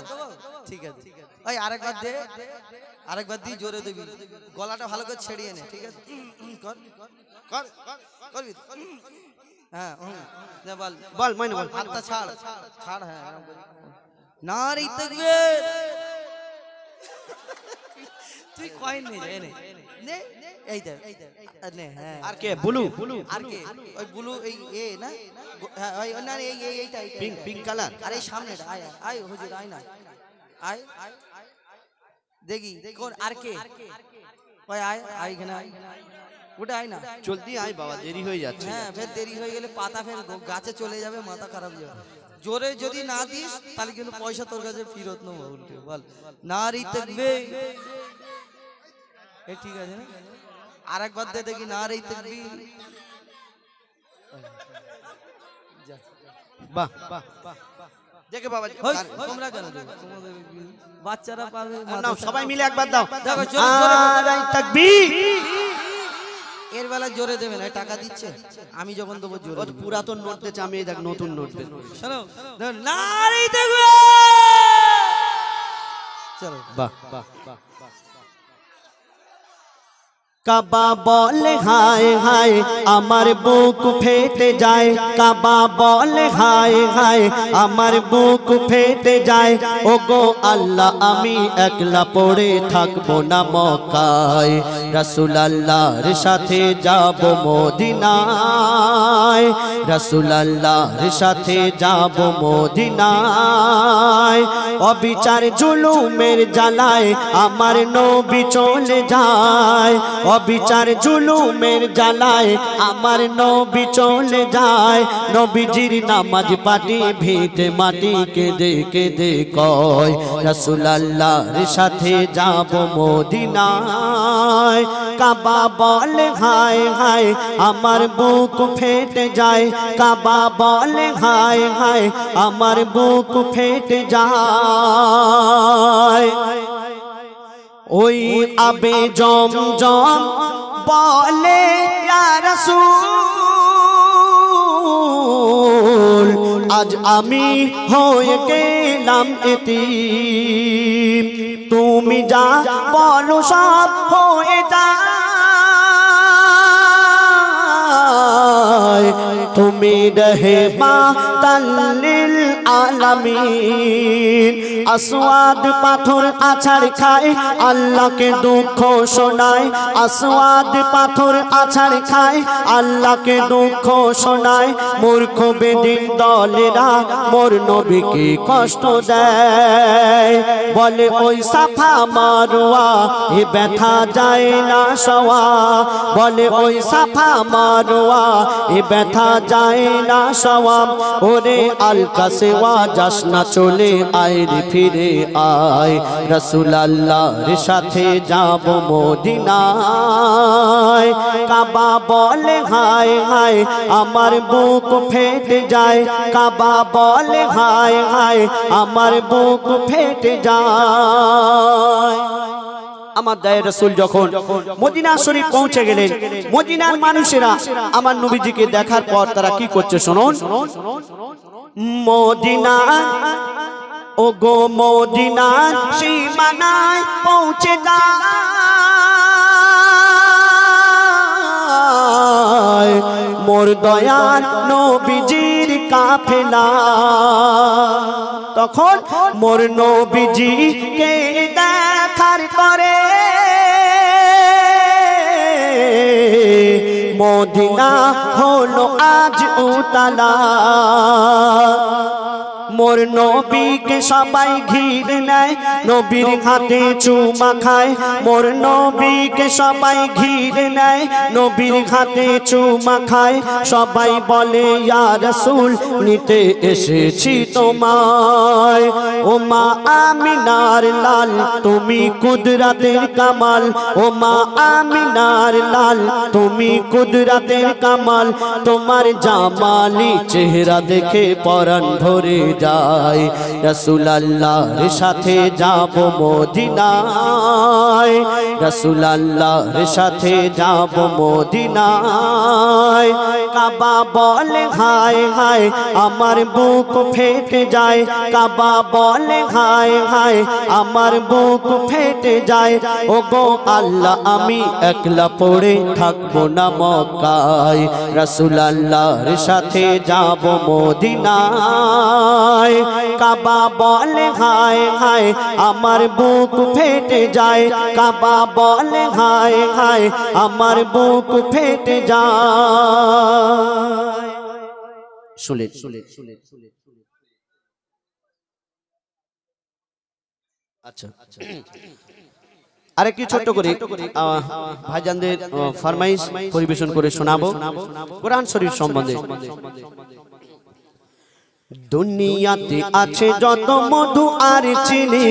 ঠিক আছে ওই আরেকবার দে, আরেকবার দিয়ে জোরে দিবি, গলাটা ভালো করে ছেড়িয়ে নে, ঠিক আছে কর কর করবি তো? হ্যাঁ যা বল বল মইন বল। হাতটা ছাড় ছাড়, হ্যাঁ আরাম করে। নারী তাকবীর। তুই কয়েন নে যা, নে নে এই দে নে। হ্যাঁ আর কে বুলু? আর কে ওই ব্লু এই এ না, হ্যাঁ ওই না এই এইটা পিঙ্ক পিঙ্ক কালার। আরে এই সামনেটা আয় আয় হুজুর আয় না আয় দেখি কোন আর কে ওই আয় আয় এখানে আয়, ওটা আয় না জলদি আয় বাবা, দেরি হয়ে যাচ্ছে। হ্যাঁ ফের দেরি হয়ে গেলে পাতা ফের গাছে চলে যাবে, মাথা খারাপ হয়ে যাবে। জোরে যদি না দিস তাহলে কিন্তু পয়সা তোর কাছে ফেরত নেবো উল্টে। বল নারী তাকবীর। এ ঠিক আছে না, আরেকবার দে দেখি নারী তাকবীর। বাহ বাহ বাহ, দেখে বাবা হই, তোমরা কেন দেবে? তোমাদের বাচ্চারা পাবে। নাও সবাই মিলে একবার দাও। দেখো জোরে জোরে বলো। নারায়ে তাকবীর। এর বেলা জোরে দেবে না, টাকা দিচ্ছে, আমি যখন দেবো জোরে ওর দেবে। পুরাতন নোট দিচ্ছে, আমি এই দেখ নতুন নোট দেব। শোনো নারী তাকবীর। চলো বাহ বাহ বাহ। কাবা বলে হায় হায় আমার বুক ফেটে যায়, কাবা বলে হায় হায় আমার বুক ফেটে যায়। ওগো আল্লাহ আমি একলা পড়ে থাকবো না মক্কায়, রাসূল আল্লাহর সাথে যাব মদিনায়, রাসূল আল্লাহর সাথে যাব মদিনায়। অবিচার জুলুমের জ্বালায় আমার নবী চলে যায়, অবিচার জুলুমের জ্বালায় আমার নবী চলে যায়। নবীজির নামাজ পাটি ভিটে মাটি কেঁদে কেঁদে কয়, রাসূল আল্লাহর সাথে যাব মদিনায়। কাবা বলে হায় হায় আমার বুক ফেটে যায়, কাবা বলে হায় হায় আমার বুক ফেটে যায়। ওই আবে জমজম বলে ইয়া রাসূল আজ আমি হয়ে গেলাম এতিম, তুমি যা বলো সব হয়ে যায়, তুমি রহমা তাল্লিল আলামিন। আসওয়াদ পাথর আছাড় খায় আল্লাহকে দুঃখ শোনায়, আসওয়াদ পাথর আছাড় খায় আল্লাহকে দুঃখ শোনায়। মূর্খ বেদিন দলেরা মোর নবীকে কষ্ট দেয়, বলে ওই সাফা মারওয়া এ ব্যথা যায় না সওয়া, বলে ওই সাফা মারওয়া এ ব্যথা যায় না সওয়া। ওরে আলকাসেওয়া যাস না চলে আয় রে ফিরে আয়, রাসূল আল্লাহর সাথে যাব মদিনায়। কাবা বলে হায় হায় আমার বুক ফেটে যায়, কাবা বলে হায় হায় আমার বুক ফেটে যায়। আমার দায়ের রাসূল যখন মদিনা শরীফ পৌঁছে গেলেন, মদিনার মানুষেরা আমার নবীজিকে দেখার পর তারা কি করছে শুনুন। মদিনা ও গো মদিনার সীমানায় পৌঁছে যায় মোর দয়ার নবীজির কাফেলা। তখন মোর নবীজিকে দেখার পরে মদিনা হলো আজ উতালা। মোর নবীকে সবাই ঘিরে নেয়, নবীর হাতে চুমা খায়, মোর নবীকে সবাই ঘিরে নেয়, নবীর হাতে চুমা খায়। সবাই বলে ইয়া রাসূল নিতে এসেছি তোমায়, ও মা আমিনার লাল তুমি কুদরতের কামাল, ও মা আমিনার লাল তুমি কুদরতের কামাল। তোমার জামালি চেহারা দেখে পরাণ ভরে যায়, যাই রাসূল আল্লাহর সাথে যাব মদিনায় রাসূল আল্লাহর সাথে যাব মদিনায় কাবা বলে হায় হায় আমার বুক ফেটে যায় কাবা বলে হায় হায় আমার বুক ফেটে যায় ওগো আল্লাহ আমি একলা পড়ে থাকবো না মক্কায় রাসূল আল্লাহর সাথে যাব মদিনায় কাবা বলে হায় হায় আমার বুক ফেটে যায় কাবা বলে হায় হায় আমার বুক ফেটে যায় শুনে আচ্ছা আরেকটি ছোট্ট করে ভাইজানদের ফরমাইশ পরিবেশন করে শোনাবো কোরআন শরীফ সম্বন্ধে দুনিয়াতে আছে যত মধু আর চিনি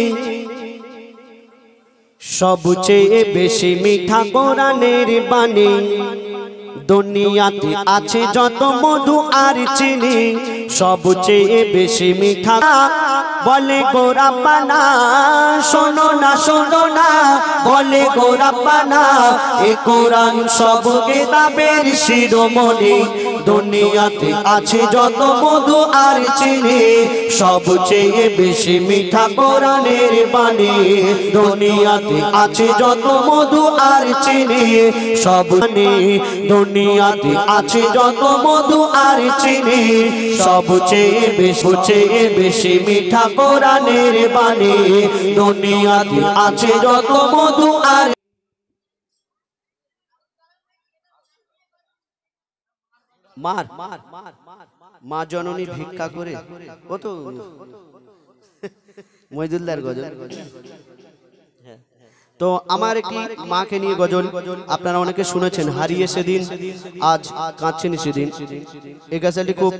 সবচেয়ে বেশি মিঠা কোরআনের বাণী দুনিয়াতে আছে যত মধু আর চিনি সবচেয়ে বেশি মিঠা বলে গো রাব্বানা শোনো না বলে গো রাব্বানা এ কোরআন সব কিতাবের শিরোমণি দুনিয়াতে আছে যত মধু আর চিনি সবচেয়ে বেশি মিঠা কোরআনের বাণী দুনিয়াতে আছে যত মধু আর চিনি সবনে দুনিয়াতে আছে যত মধু আর চিনি সবচেয়ে বেশি মিঠা কোরআনের বাণী দুনিয়াতে আছে যত মধু আর মা জননী ভিক্ষা করে ও তো মহিদুল্লাহর গজল তো আমার একটি মাকে নিয়ে গজল আপনারা অনেকে শুনেছেন হারিয়ে সেদিন আজ কাঁদছেন সেদিন এই গজলটি খুব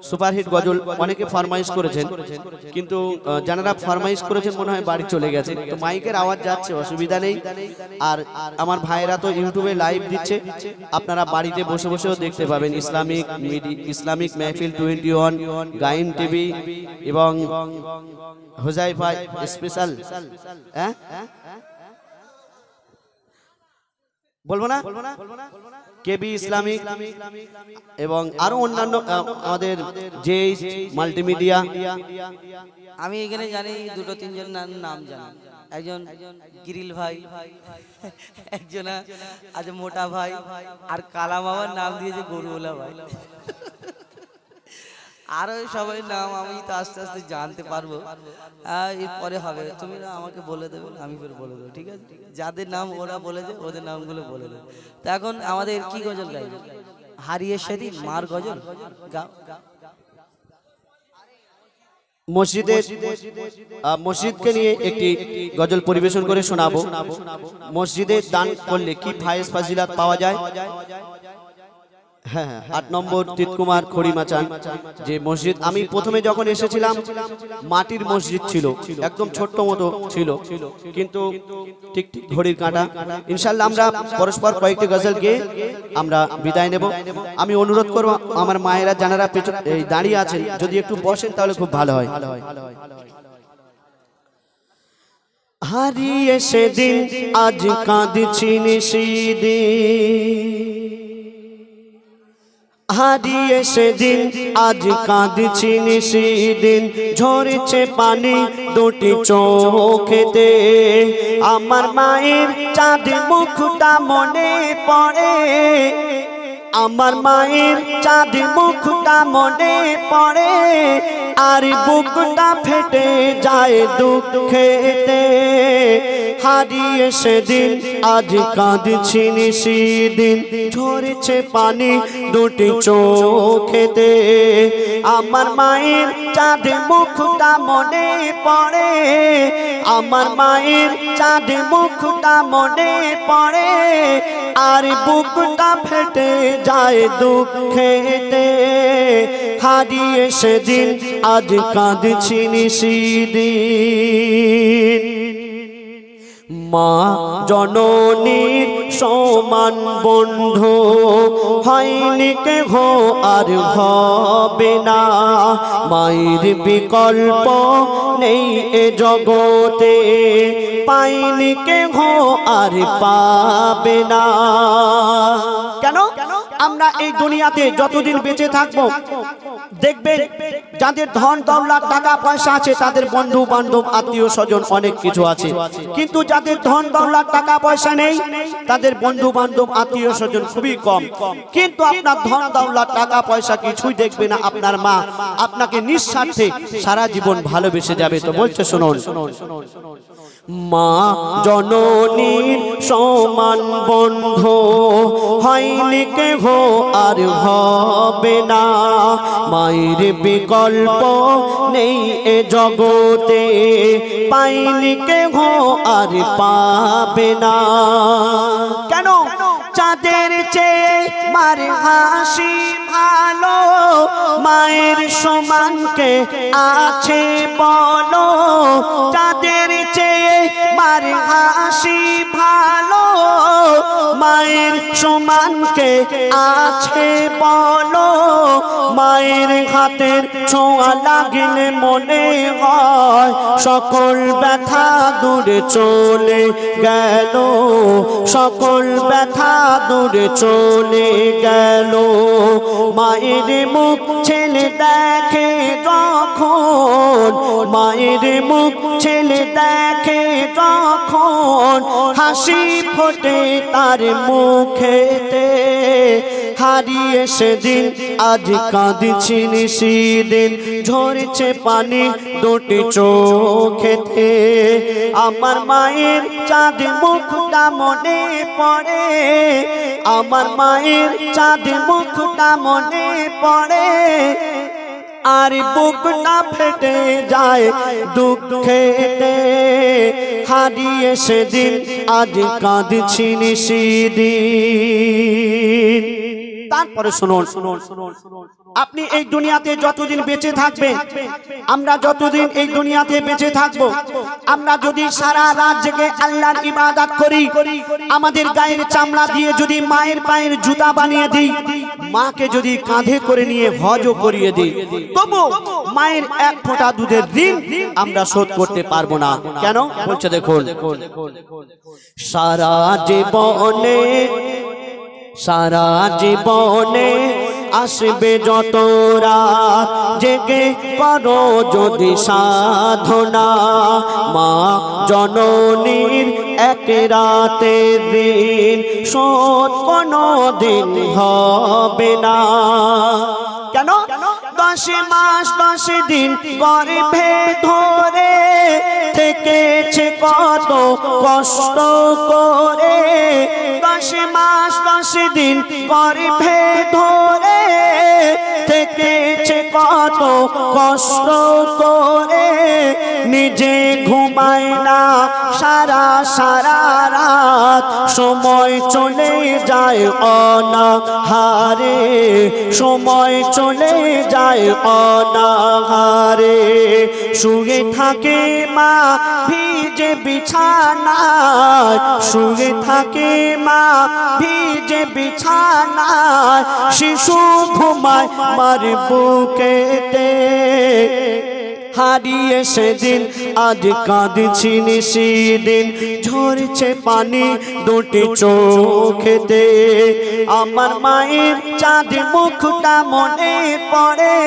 সুপারহিট গজল অনেকে ফরমাইশ করেছেন কিন্তু যারা ফরমাইশ করেছেন মনে হয় বাড়ি চলে গেছে তো মাইকের আওয়াজ যাচ্ছে অসুবিধা নেই আর আমার ভাইরা তো ইউটিউবে লাইভ দিচ্ছে আপনারা বাড়িতে বসে বসেও দেখতে পাবেন ইসলামিক মেহফিল 21 গাইন টিভি এবং হুজাইফা স্পেশাল হ্যাঁ বলবো না কেবি ইসলামিক এবং আরো অন্যান্য আমাদের যে মাল্টিমিডিয়া আমি এখানে জানি দুটো তিনজন নাম জানি একজন গিরিল ভাই একজন আছে মোটা ভাই আর কালা মামার নাম দিয়েছে গরুওয়ালা ভাই আরো সবাই নাম আমি তো আস্তে আস্তে জানতে পারবো এরপরে হবে তুমি আমাকে বলে দেবে আমি ফের বলে দেবো ঠিক আছে যাদের নাম ওরা বলেছে ওদের নামগুলো বলে দেবো তো এখন আমাদের কি গজল গাই হারিয়ে সেদিন মার গজল গাও মসজিদকে নিয়ে একটি গজল পরিবেশন করে শোনাবো মসজিদে দান করলে কি ফায়েজ ফাজিলাত পাওয়া যায় হ্যাঁ 8 নম্বর তিতকুমার খড়িমাচান যে মসজিদ আমি প্রথমে যখন এসেছিলাম মাটির মসজিদ ছিল একদম ছোট্ট মতো ছিল কিন্তু ঠিক ঠিক ঘড়ির কাঁটা ইনশাআল্লাহ আমরা পরস্পর কয়েকটি গজল গেয়ে আমরা বিদায় নেব আমি অনুরোধ করব আমার মায়েরা যারা দাঁড়িয়ে আছেন যদি একটু বসেন তাহলে খুব ভালো হয় হারিয়ে সেদিন আজ কাঁদছি নিশিদিন হারিয়ে সেদিন আজ কাঁদছি নিশিদিন ঝরছে পানি দুটি চোখেতে আমার মায়ের চাঁদ মুখটা মনে পড়ে আমার মায়ের চাঁদ মুখটা মনে পড়ে আর বুকটা ফেটে যায় দুঃখেতে হারিয়ে সেদিন আজ কাঁদছি নিশিদিন ঝরছে পানি দুটি চোখেতে আমার মায়ের চাঁদ মুখটা মনে পড়ে আমার মায়ের চাঁদ মুখটা মনে পড়ে আর বুকটা ফেটে যায় দুঃখেতে হারিয়ে সেদিন আজ কাঁদছি নিশিদিন মা জননীর সমান বন্ধু হয়নি কেহ আর হবে না, মায়ের বিকল্প নেই এ জগতে, পাইনি কেহ আর পাবে না। কেন আমরা এই দুনিয়াতে যতদিন বেঁচে থাকবো দেখবেন যাদের ধন দৌলত টাকা পয়সা আছে তাদের বন্ধু বান্ধব আত্মীয় স্বজন অনেক কিছু আছে, কিন্তু যাদের ধন দৌলত টাকা পয়সা নেই তাদের বন্ধু বান্ধব আত্মীয় স্বজন খুবই কম। কিন্তু আপনার ধন দৌলত টাকা পয়সা কিছুই দেখবে না, আপনার মা আপনাকে নিঃস্বার্থে সারা জীবন ভালোবেসে যাবে। তো বলছে শুনুন, মা জননীর সমান বন্ধু হয়নি কেহ আর হবে না, মায়ের বিকল্প নেই এ জগতে, পাইনি কেহ আর পাবে না। কেন চাঁদের চেয়ে মার হাসি ভালো, মায়ের সমানকে আছে বলো, চাঁদের চেয়ে মার হাসি ভালো, মায়ের সমানকে আছে বলো, মায়ের হাতের ছোঁয়া লাগলে মনে হয় সকল ব্যথা দূরে চলে গেল, সকল ব্যথা দূরে চলে গেল। মায়ের মুখ ছেলে দেখে যখন, মায়ের মুখ ছেলে দেখে যখন, হাসি ফোটে তার মুখেতে, হারিয়ে সেদিন আজ কাঁদছি সেদিন, ঝরছে পানি দুটি চোখেতে। আমার মায়ের চাঁদ মুখটা মনে পড়ে, আমার মায়ের চাঁদ মুখটা মনে পড়ে, আর বুকটা ফেটে যায় দুঃখেতে, হারিয়ে সেদিন আজ কাঁদছি সেদিন। তারপরে শুনুন, আপনি এই দুনিয়াতে যতদিন বেঁচে থাকবেন, আমরা যতদিন এই দুনিয়াতে বেঁচে থাকব, আমরা যদি সারা রাত জেগে আল্লাহর ইবাদত করি, আমাদের গায়ের চামড়া দিয়ে যদি মায়ের পায়ের জুতা বানিয়ে দিই, মাকে যদি কাঁধে করে নিয়ে হজও করিয়ে দিই, তবু মায়ের এক ফোঁটা দুধের ঋণ আমরা শোধ করতে পারবো না। কেন বলছে দেখুন, সারা জীবনে, সারা জীবনে আসবে যত রাত জেগে করো যদি সাধনা, মা জননীর এক রাতের ঋণ শোধ কোনো দিন হবে না। কেন 10 মাস 10 দিন গর্ভে ধরে থেকেছে কত কষ্ট করে, 10 মাস 10 দিন গর্ভে ধরে থেকেছে কত কষ্ট করে, নিজে ঘুমায় না সারা সারা রাত, সময় চলে যায় অনাহারে, সময় চলে যায় অনাহারে, শুয়ে থাকে মা ভিজে বিছানায়, শুয়ে থাকে মা ভিজে বিছানায়, শিশু ঘুমায় মার বুকেতে, হারিয়ে সেদিন আজ কাঁদছি সেদিন, ঝরছে পানি দুটি চোখেতে। আমার মায়ের চাঁদ মুখটা মনে পড়ে,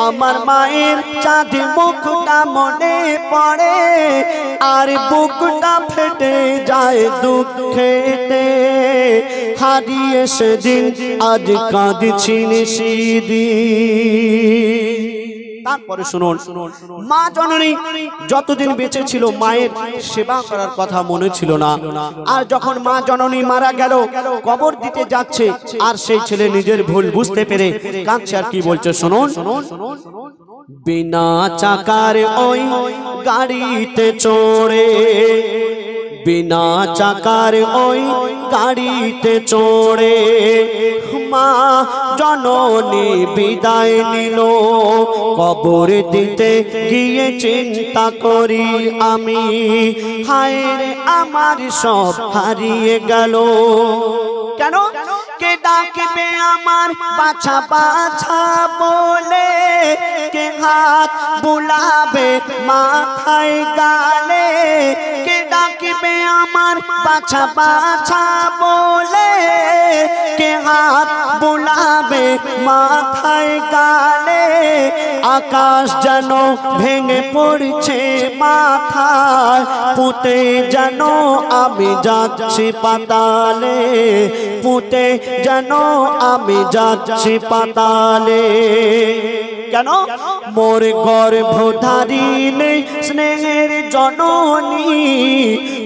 আমার মায়ের চাঁদ মুখটা মনে পড়ে, আর বুকটা ফেটে যায় দুঃখেতে, হারিয়ে সেদিন আজ কাঁদছি সেদিন। তারপরে শুনুন, মা জননী যতদিন বেঁচে ছিল মায়ের সেবা করার কথা মনে ছিল না, আর যখন মা জননী মারা গেল, কবর দিতে যাচ্ছে, আর সেই ছেলে নিজের ভুল বুঝতে পেরে কাঁদছে। আর কি বলছে শুনুন, বিনা চাকার ওই গাড়িতে চড়ে, বিনা চাকার ওই গাড়িতে চড়ে মা জননী বিদায় নিল কবর দিতে গিয়ে চিন্তা করি আমি হায় রে আমার সব হারিয়ে গেল কেন কে ডাকবে আমার বাছা বাছা বলে কে হাত বুলাবে মাথায় গালে কে ডাকবে আমার বাছা বাছা বলে কে হাত বুলাবে মাথায় গালে আকাশ যেন ভেঙে পড়ছে মাথায় পুঁতে যেন আমি যাচ্ছি পাতালে পুঁতে যেন আমি যাচ্ছি পাতালে কেন মোর গর্ভধারী নেই স্নেহের জননী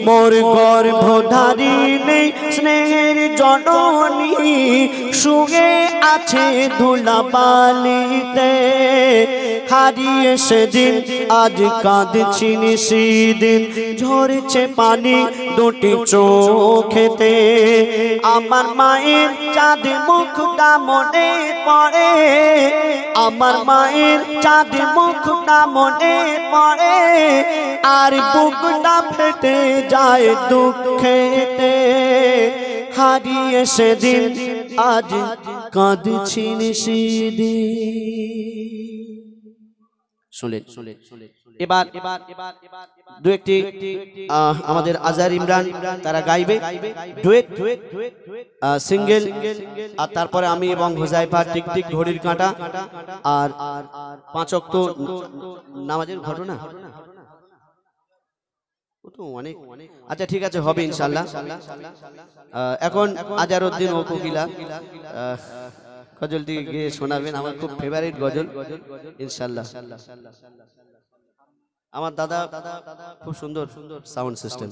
মোর গর্ভধারী নেই স্নেহের জননী শুয়ে আছে ধুলাবালিতে হারিয়ে সেদিন আজ কাঁদছি নিশিদিন ঝরছে পানি দুটি চোখেতে আমার মায়ের চাঁদ মুখটা মনে পড়ে আমার মায়ের চাঁদ মুখটা মনে পড়ে আর বুকটা ফেটে যায় দুঃখেতে হারিয়ে সেদিন আজ কাঁদছি নিশিদিন এবার দু একটি আমাদের আজহার ইমরান তারা গাইবে ডুয়েট সিঙ্গেল আর তারপরে আমি এবং হুজাইফা টিকটিক ঘড়ির কাঁটা আর 5 ওয়াক্ত নামাজের ঘটনা অনেক আচ্ছা ঠিক আছে হবে ইনশাআল্লাহ এখন আজহারউদ্দিন ও কোকিলা গজলটি গিয়ে শোনাবেন আমার খুব ফেভারিট গজল ইনশাআল্লাহ আমার দাদা খুব সুন্দর সাউন্ড সিস্টেম